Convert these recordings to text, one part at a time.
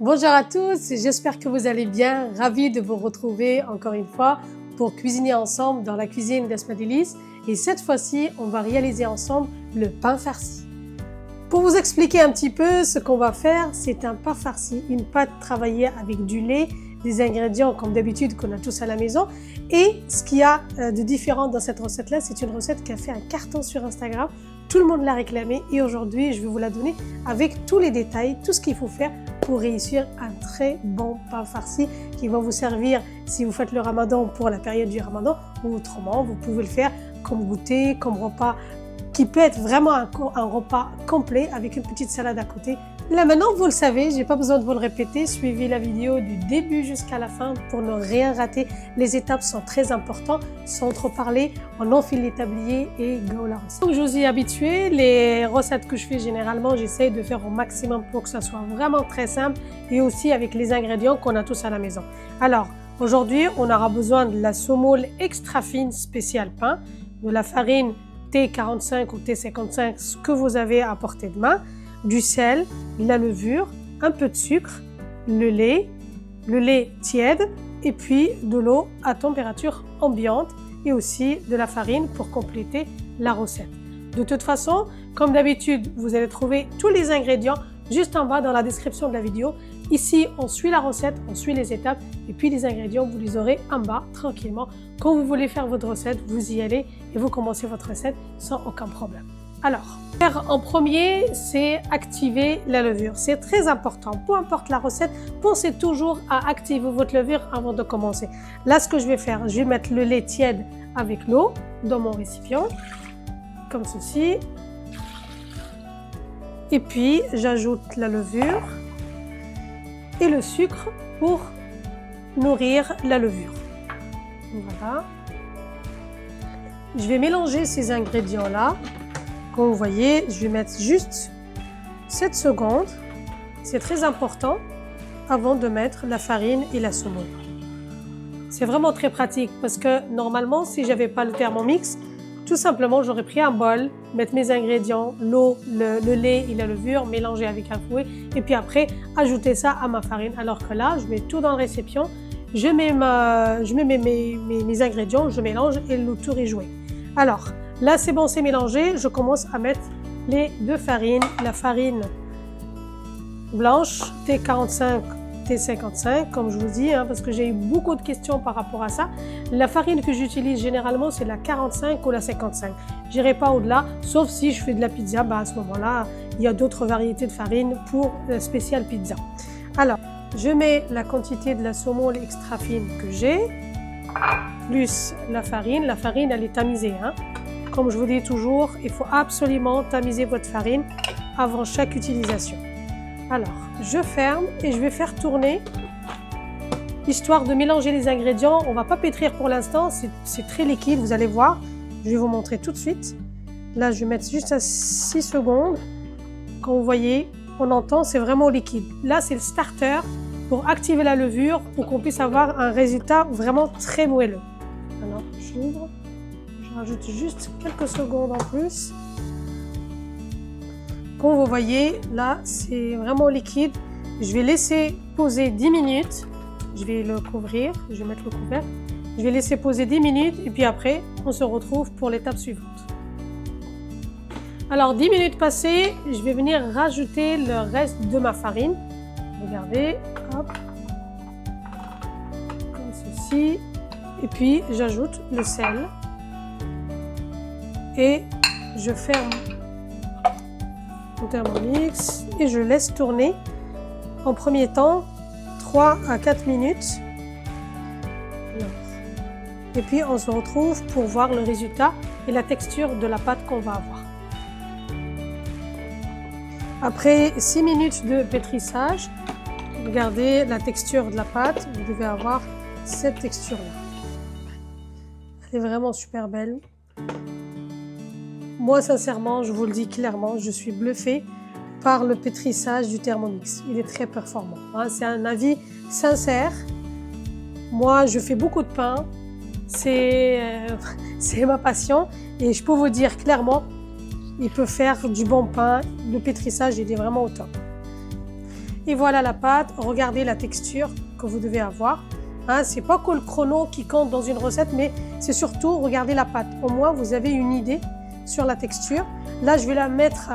Bonjour à tous, j'espère que vous allez bien. Ravi de vous retrouver encore une fois pour cuisiner ensemble dans la cuisine d'Esma Délices. Et cette fois-ci, on va réaliser ensemble le pain farci. Pour vous expliquer un petit peu ce qu'on va faire, c'est un pain farci, une pâte travaillée avec du lait, des ingrédients comme d'habitude qu'on a tous à la maison. Et ce qu'il y a de différent dans cette recette-là, c'est une recette qui a fait un carton sur Instagram. Tout le monde l'a réclamée et aujourd'hui, je vais vous la donner avec tous les détails, tout ce qu'il faut faire pour réussir un très bon pain farci qui va vous servir si vous faites le ramadan pour la période du ramadan ou autrement, vous pouvez le faire comme goûter, comme repas qui peut être vraiment un repas complet avec une petite salade à côté. Là maintenant, vous le savez, j'ai pas besoin de vous le répéter, suivez la vidéo du début jusqu'à la fin pour ne rien rater. Les étapes sont très importantes, sans trop parler, on enfile les tabliers et go la recette. Donc je vous ai habitué, les recettes que je fais généralement, j'essaie de faire au maximum pour que ça soit vraiment très simple et aussi avec les ingrédients qu'on a tous à la maison. Alors aujourd'hui, on aura besoin de la semoule extra fine spéciale pain, de la farine T45 ou T55, ce que vous avez à portée de main, du sel, de la levure, un peu de sucre, le lait tiède et puis de l'eau à température ambiante et aussi de la farine pour compléter la recette. De toute façon, comme d'habitude, vous allez trouver tous les ingrédients juste en bas dans la description de la vidéo. Ici, on suit la recette, on suit les étapes et puis les ingrédients, vous les aurez en bas tranquillement. Quand vous voulez faire votre recette, vous y allez et vous commencez votre recette sans aucun problème. Alors, faire en premier, c'est activer la levure. C'est très important. Peu importe la recette, pensez toujours à activer votre levure avant de commencer. Là, ce que je vais faire, je vais mettre le lait tiède avec l'eau dans mon récipient, comme ceci. Et puis, j'ajoute la levure et le sucre pour nourrir la levure. Voilà. Je vais mélanger ces ingrédients-là. Comme vous voyez, je vais mettre juste 7 secondes. C'est très important avant de mettre la farine et la semoule. C'est vraiment très pratique parce que normalement, si je n'avais pas le Thermomix, tout simplement, j'aurais pris un bol, mettre mes ingrédients, l'eau, le lait et la levure, mélanger avec un fouet et puis après, ajouter ça à ma farine. Alors que là, je mets tout dans le récipient, je mets mes ingrédients, je mélange et le tour est joué. Alors, là, c'est bon, c'est mélangé. Je commence à mettre les deux farines. La farine blanche, T45, T55, comme je vous dis, parce que j'ai eu beaucoup de questions par rapport à ça. La farine que j'utilise généralement, c'est la 45 ou la 55. Je n'irai pas au-delà, sauf si je fais de la pizza. À ce moment-là, il y a d'autres variétés de farine pour la spéciale pizza. Alors, je mets la quantité de la semoule extra fine que j'ai, plus la farine. La farine, elle est tamisée. Comme je vous dis toujours, il faut absolument tamiser votre farine avant chaque utilisation. Alors, je ferme et je vais faire tourner, histoire de mélanger les ingrédients. On ne va pas pétrir pour l'instant, c'est très liquide, vous allez voir. Je vais vous montrer tout de suite. Là, je vais mettre juste à 6 secondes. Comme vous voyez, on entend, c'est vraiment liquide. Là, c'est le starter pour activer la levure, pour qu'on puisse avoir un résultat vraiment très moelleux. Alors, j'ouvre. Je rajoute juste quelques secondes en plus. Comme vous voyez, là, c'est vraiment liquide. Je vais laisser poser 10 minutes. Je vais le couvrir, je vais mettre le couvercle. Je vais laisser poser 10 minutes et puis après, on se retrouve pour l'étape suivante. Alors, 10 minutes passées, je vais venir rajouter le reste de ma farine. Regardez, hop, comme ceci. Et puis, j'ajoute le sel. Et je ferme mon Thermomix et je laisse tourner en premier temps 3 à 4 minutes. Et puis on se retrouve pour voir le résultat et la texture de la pâte qu'on va avoir. Après 6 minutes de pétrissage, regardez la texture de la pâte, vous devez avoir cette texture-là. Elle est vraiment super belle. Moi, sincèrement, je vous le dis clairement, je suis bluffée par le pétrissage du Thermomix. Il est très performant. C'est un avis sincère. Moi, je fais beaucoup de pain. C'est ma passion. Et je peux vous dire clairement, il peut faire du bon pain. Le pétrissage, il est vraiment au top. Et voilà la pâte, regardez la texture que vous devez avoir. Hein, c'est pas que le chrono qui compte dans une recette, mais c'est surtout regarder la pâte. Au moins, vous avez une idée sur la texture. Là, je vais la mettre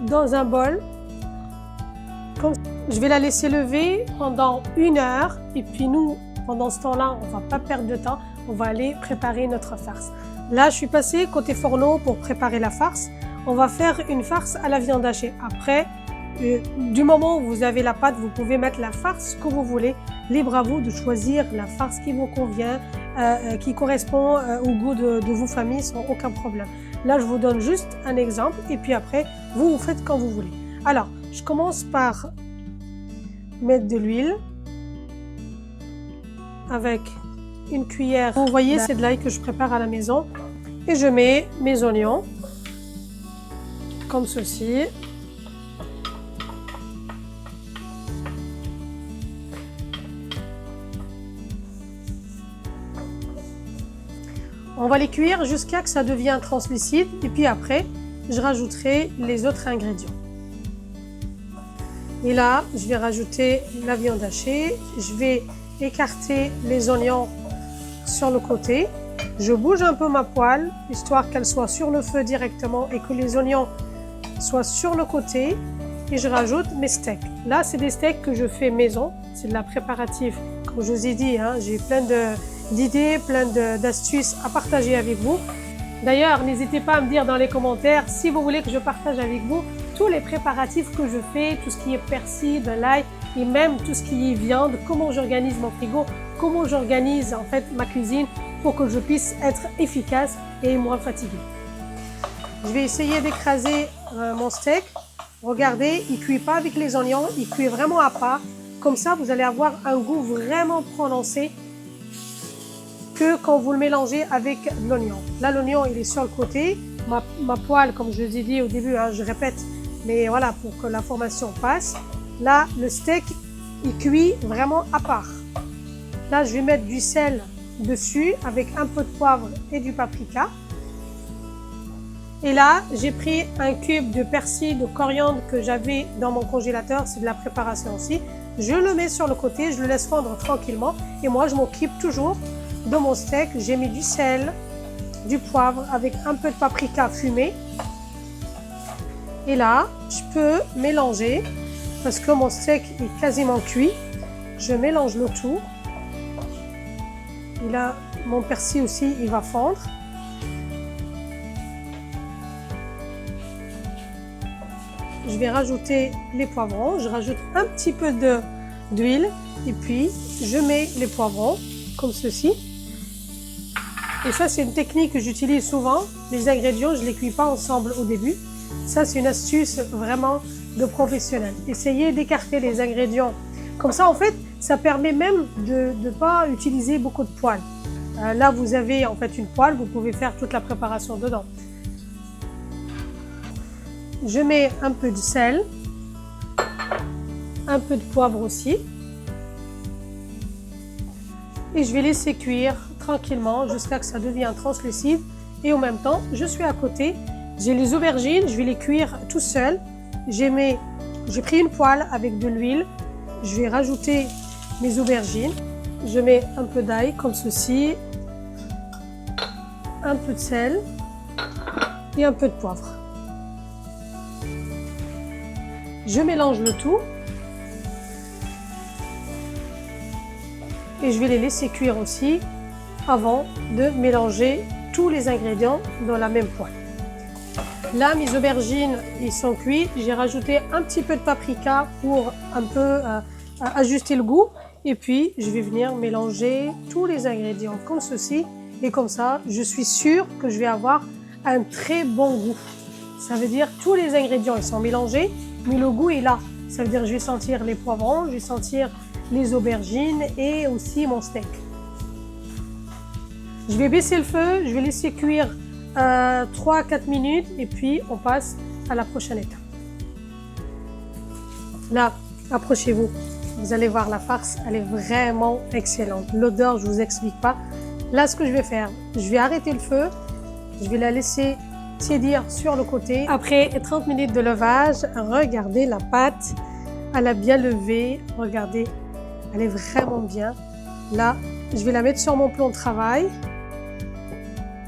dans un bol. Je vais la laisser lever pendant 1 heure. Et puis nous, pendant ce temps-là, on ne va pas perdre de temps. On va aller préparer notre farce. Là, je suis passée côté fourneau pour préparer la farce. On va faire une farce à la viande hachée. Après, du moment où vous avez la pâte, vous pouvez mettre la farce que vous voulez. Libre à vous de choisir la farce qui vous convient, qui correspond au goût de vos familles sans aucun problème. Là, je vous donne juste un exemple et puis après, vous faites quand vous voulez. Alors, je commence par mettre de l'huile avec une cuillère. Vous voyez, c'est de l'ail que je prépare à la maison. Et je mets mes oignons, comme ceci. On va les cuire jusqu'à ce que ça devienne translucide et puis après, je rajouterai les autres ingrédients. Et là, je vais rajouter la viande hachée. Je vais écarter les oignons sur le côté. Je bouge un peu ma poêle, histoire qu'elle soit sur le feu directement et que les oignons soient sur le côté. Et je rajoute mes steaks. Là, c'est des steaks que je fais maison. C'est de la préparative. Comme je vous ai dit, hein, j'ai plein d'idées, plein d'astuces à partager avec vous. D'ailleurs, n'hésitez pas à me dire dans les commentaires si vous voulez que je partage avec vous tous les préparatifs que je fais, tout ce qui est persil, de l'ail et même tout ce qui est viande, comment j'organise mon frigo, comment j'organise en fait ma cuisine pour que je puisse être efficace et moins fatiguée. Je vais essayer d'écraser mon steak. Regardez, il ne cuit pas avec les oignons, il cuit vraiment à part. Comme ça, vous allez avoir un goût vraiment prononcé que quand vous le mélangez avec l'oignon. Là, l'oignon, il est sur le côté. Ma poêle, comme je vous ai dit au début, hein, je répète, mais voilà, pour que l'information passe. Là, le steak, il cuit vraiment à part. Là, je vais mettre du sel dessus avec un peu de poivre et du paprika. Et là, j'ai pris un cube de persil, de coriandre que j'avais dans mon congélateur. C'est de la préparation aussi. Je le mets sur le côté, je le laisse fondre tranquillement. Et moi, je m'occupe toujours de mon steak. J'ai mis du sel, du poivre avec un peu de paprika fumé. Et là, je peux mélanger parce que mon steak est quasiment cuit. Je mélange le tout. Et là, mon persil aussi, il va fondre. Je vais rajouter les poivrons. Je rajoute un petit peu d'huile et puis je mets les poivrons comme ceci. Et ça, c'est une technique que j'utilise souvent. Les ingrédients, je ne les cuis pas ensemble au début. Ça, c'est une astuce vraiment de professionnel. Essayez d'écarter les ingrédients. Comme ça, en fait, ça permet même de ne pas utiliser beaucoup de poêle. Là, vous avez en fait une poêle, vous pouvez faire toute la préparation dedans. Je mets un peu de sel, un peu de poivre aussi. Et je vais laisser cuire tranquillement jusqu'à ce que ça devienne translucide. Et en même temps, je suis à côté. J'ai les aubergines, je vais les cuire tout seul. J'ai pris une poêle avec de l'huile. Je vais rajouter mes aubergines. Je mets un peu d'ail comme ceci, un peu de sel et un peu de poivre. Je mélange le tout et je vais les laisser cuire aussi avant de mélanger tous les ingrédients dans la même poêle. Là, mes aubergines, ils sont cuits. J'ai rajouté un petit peu de paprika pour un peu ajuster le goût. Et puis, je vais venir mélanger tous les ingrédients comme ceci. Et comme ça, je suis sûre que je vais avoir un très bon goût. Ça veut dire que tous les ingrédients, ils sont mélangés, mais le goût est là. Ça veut dire que je vais sentir les poivrons, je vais sentir les aubergines et aussi mon steak. Je vais baisser le feu, je vais laisser cuire 3-4 minutes et puis on passe à la prochaine étape. Là, approchez-vous. Vous allez voir la farce, elle est vraiment excellente. L'odeur, je ne vous explique pas. Là, ce que je vais faire, je vais arrêter le feu. Je vais la laisser tiédir sur le côté. Après 30 minutes de levage, regardez la pâte. elle a bien levé, regardez, elle est vraiment bien. Là, je vais la mettre sur mon plan de travail.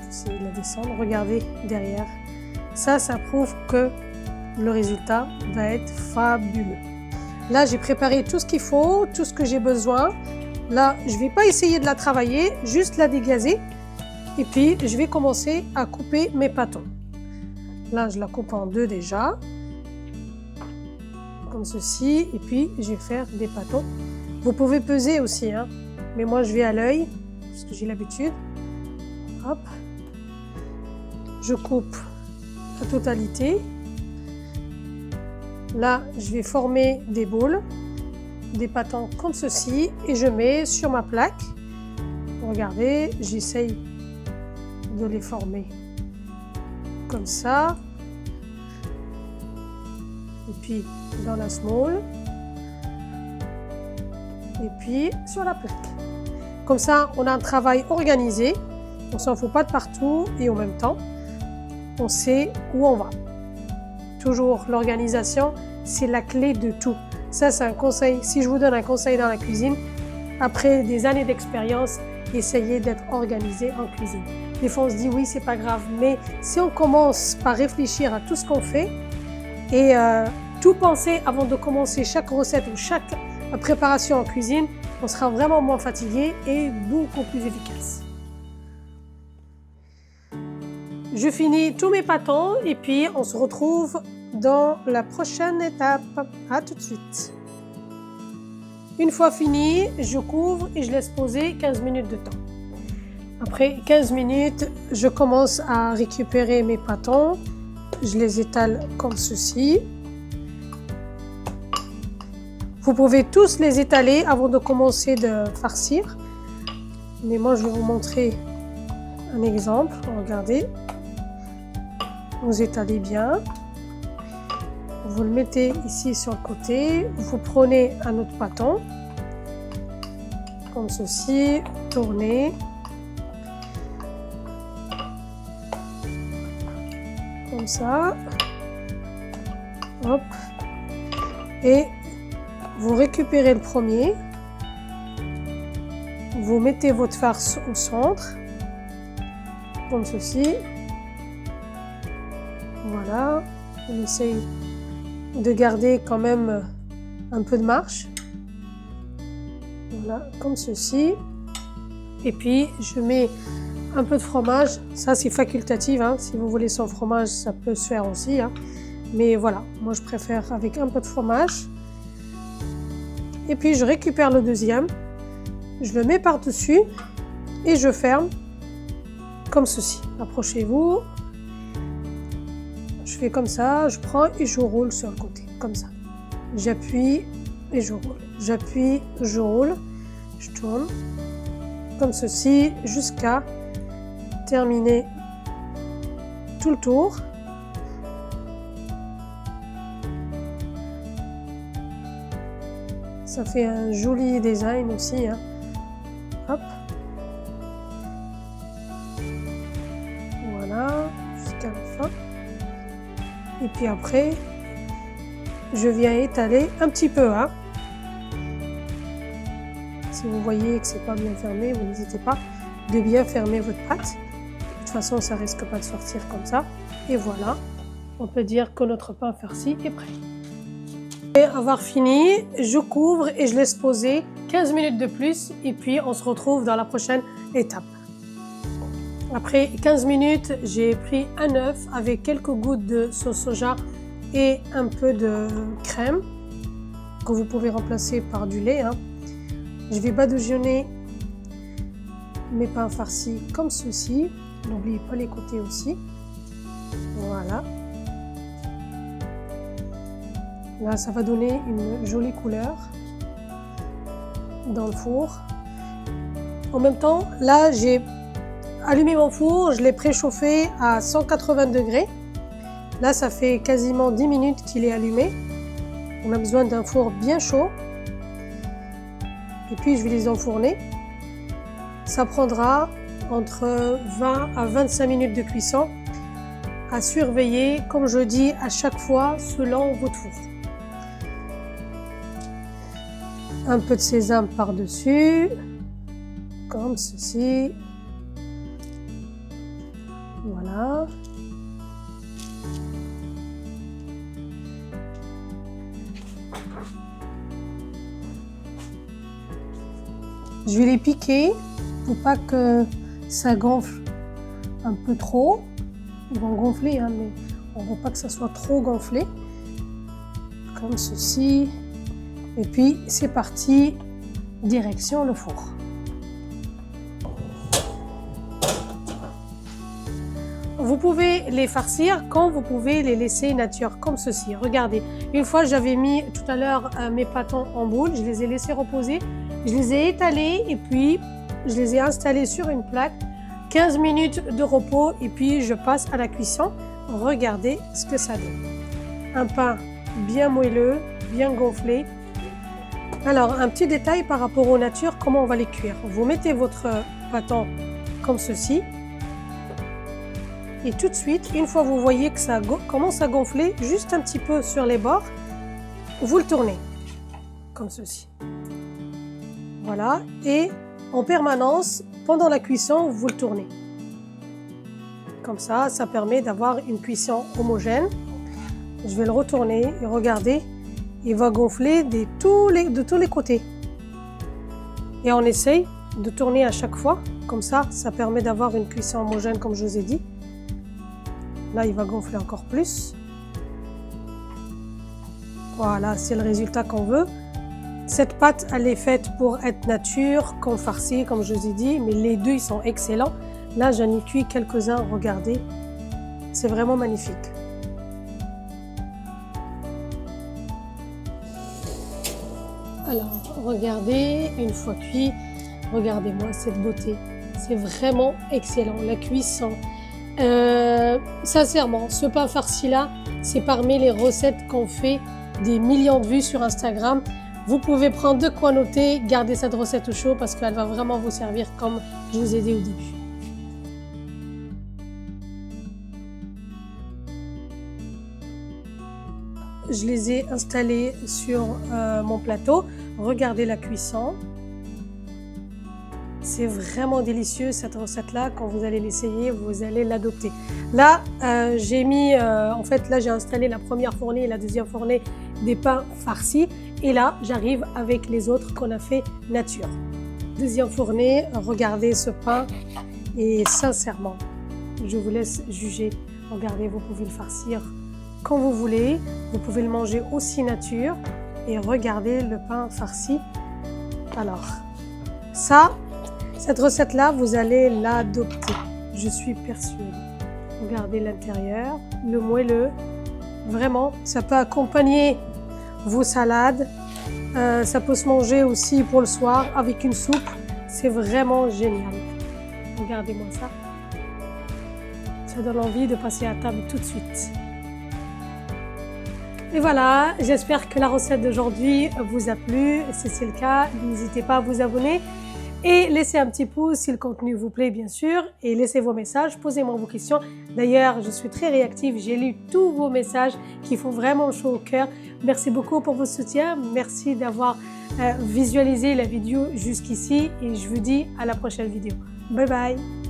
Essayez de la descendre, regardez derrière. Ça prouve que le résultat va être fabuleux. Là, j'ai préparé tout ce qu'il faut, tout ce que j'ai besoin. Là, je ne vais pas essayer de la travailler, juste la déglazer. Et puis, je vais commencer à couper mes pâtons. Là, je la coupe en deux déjà. Comme ceci. Et puis, je vais faire des pâtons. Vous pouvez peser aussi, hein. Mais moi, je vais à l'œil, parce que j'ai l'habitude. Hop. Je coupe la totalité. Là, je vais former des boules, des pâtons comme ceci, et je mets sur ma plaque. Regardez, j'essaye de les former comme ça. Et puis dans la small. Et puis sur la plaque. Comme ça, on a un travail organisé. On s'en fout pas de partout et en même temps, on sait où on va. Toujours l'organisation, c'est la clé de tout. Ça, c'est un conseil. Si je vous donne un conseil dans la cuisine, après des années d'expérience, essayez d'être organisé en cuisine. Des fois, on se dit oui, c'est pas grave, mais si on commence par réfléchir à tout ce qu'on fait et tout penser avant de commencer chaque recette ou chaque préparation en cuisine, on sera vraiment moins fatigué et beaucoup plus efficace. Je finis tous mes pâtons et puis on se retrouve dans la prochaine étape. À tout de suite. Une fois fini, je couvre et je laisse poser 15 minutes de temps. Après 15 minutes, je commence à récupérer mes pâtons. Je les étale comme ceci. Vous pouvez tous les étaler avant de commencer de farcir. Mais moi, je vais vous montrer un exemple. Regardez. Vous étalez bien. Vous le mettez ici sur le côté. Vous prenez un autre pâton. Comme ceci. Tournez. Comme ça. Hop. Et vous récupérez le premier. Vous mettez votre farce au centre. Comme ceci. Voilà. On essaye de garder quand même un peu de marge. Voilà, comme ceci. Et puis, je mets un peu de fromage. Ça, c'est facultatif, hein. Si vous voulez sans fromage, ça peut se faire aussi, hein. Mais voilà, moi, je préfère avec un peu de fromage. Et puis, je récupère le deuxième. Je le mets par-dessus et je ferme comme ceci. Approchez-vous. Je fais comme ça, je prends et je roule sur le côté, comme ça. J'appuie et je roule. J'appuie, je roule, je tourne, comme ceci, jusqu'à terminer tout le tour. Ça fait un joli design aussi, hein. Hop. Voilà, jusqu'à la fin. Et puis après, je viens étaler un petit peu, hein. Si vous voyez que c'est pas bien fermé, vous n'hésitez pas de bien fermer votre pâte. De toute façon, ça risque pas de sortir comme ça. Et voilà, on peut dire que notre pain farci est prêt. Et avoir fini, je couvre et je laisse poser 15 minutes de plus. Et puis, on se retrouve dans la prochaine étape. Après 15 minutes, j'ai pris un œuf avec quelques gouttes de sauce soja et un peu de crème que vous pouvez remplacer par du lait, hein. Je vais badigeonner mes pains farcis comme ceci. N'oubliez pas les côtés aussi. Voilà. Là, ça va donner une jolie couleur dans le four. En même temps, là, j'ai allumé mon four, je l'ai préchauffé à 180 degrés. Là, ça fait quasiment 10 minutes qu'il est allumé. On a besoin d'un four bien chaud. Et puis, je vais les enfourner. Ça prendra entre 20 à 25 minutes de cuisson à surveiller, comme je dis à chaque fois, selon votre four. un peu de sésame par-dessus, comme ceci. Voilà. Je vais les piquer pour pas que ça gonfle un peu trop. Ils vont gonfler, hein, mais on ne veut pas que ça soit trop gonflé. Comme ceci. Et puis c'est parti, direction le four. Vous pouvez les farcir comme vous pouvez les laisser nature, comme ceci. Regardez, une fois j'avais mis tout à l'heure mes pâtons en boule, je les ai laissés reposer, je les ai étalés et puis je les ai installés sur une plaque. 15 minutes de repos et puis je passe à la cuisson. Regardez ce que ça donne. Un pain bien moelleux, bien gonflé. Alors, un petit détail par rapport aux natures, comment on va les cuire. Vous mettez votre pâton comme ceci. Et tout de suite, une fois que vous voyez que ça commence à gonfler, juste un petit peu sur les bords, vous le tournez, comme ceci. Voilà, et en permanence, pendant la cuisson, vous le tournez. Comme ça permet d'avoir une cuisson homogène. Je vais le retourner et regardez, il va gonfler de tous les côtés. Et on essaye de tourner à chaque fois, comme ça permet d'avoir une cuisson homogène comme je vous ai dit. Là, il va gonfler encore plus. Voilà, c'est le résultat qu'on veut. Cette pâte, elle est faite pour être nature, comme farcie, comme je vous ai dit, mais les deux, ils sont excellents. Là, j'en ai cuit quelques-uns, regardez. C'est vraiment magnifique. Alors, regardez, une fois cuit, regardez-moi cette beauté. C'est vraiment excellent, la cuisson. Sincèrement, ce pain farci-là, c'est parmi les recettes qu'on fait des millions de vues sur Instagram. Vous pouvez prendre de quoi noter, garder cette recette au chaud parce qu'elle va vraiment vous servir comme je vous ai dit au début. Je les ai installés sur mon plateau. Regardez la cuisson. C'est vraiment délicieux cette recette-là. Quand vous allez l'essayer, vous allez l'adopter. Là, j'ai mis, en fait, là j'ai installé la première fournée et la deuxième fournée des pains farcis. Et là, j'arrive avec les autres qu'on a fait nature. Deuxième fournée, regardez ce pain. Et sincèrement, je vous laisse juger. Regardez, vous pouvez le farcir quand vous voulez. Vous pouvez le manger aussi nature. Et regardez le pain farci. Alors, cette recette-là, vous allez l'adopter. Je suis persuadée. Regardez l'intérieur, le moelleux. Vraiment, ça peut accompagner vos salades. Ça peut se manger aussi pour le soir avec une soupe. C'est vraiment génial. Regardez-moi ça. Ça donne envie de passer à table tout de suite. Et voilà, j'espère que la recette d'aujourd'hui vous a plu. Si c'est le cas, n'hésitez pas à vous abonner et laissez un petit pouce si le contenu vous plaît, bien sûr. Et laissez vos messages, posez-moi vos questions. D'ailleurs, je suis très réactive, j'ai lu tous vos messages qui font vraiment chaud au cœur. Merci beaucoup pour votre soutien. Merci d'avoir visualisé la vidéo jusqu'ici et je vous dis à la prochaine vidéo. Bye bye!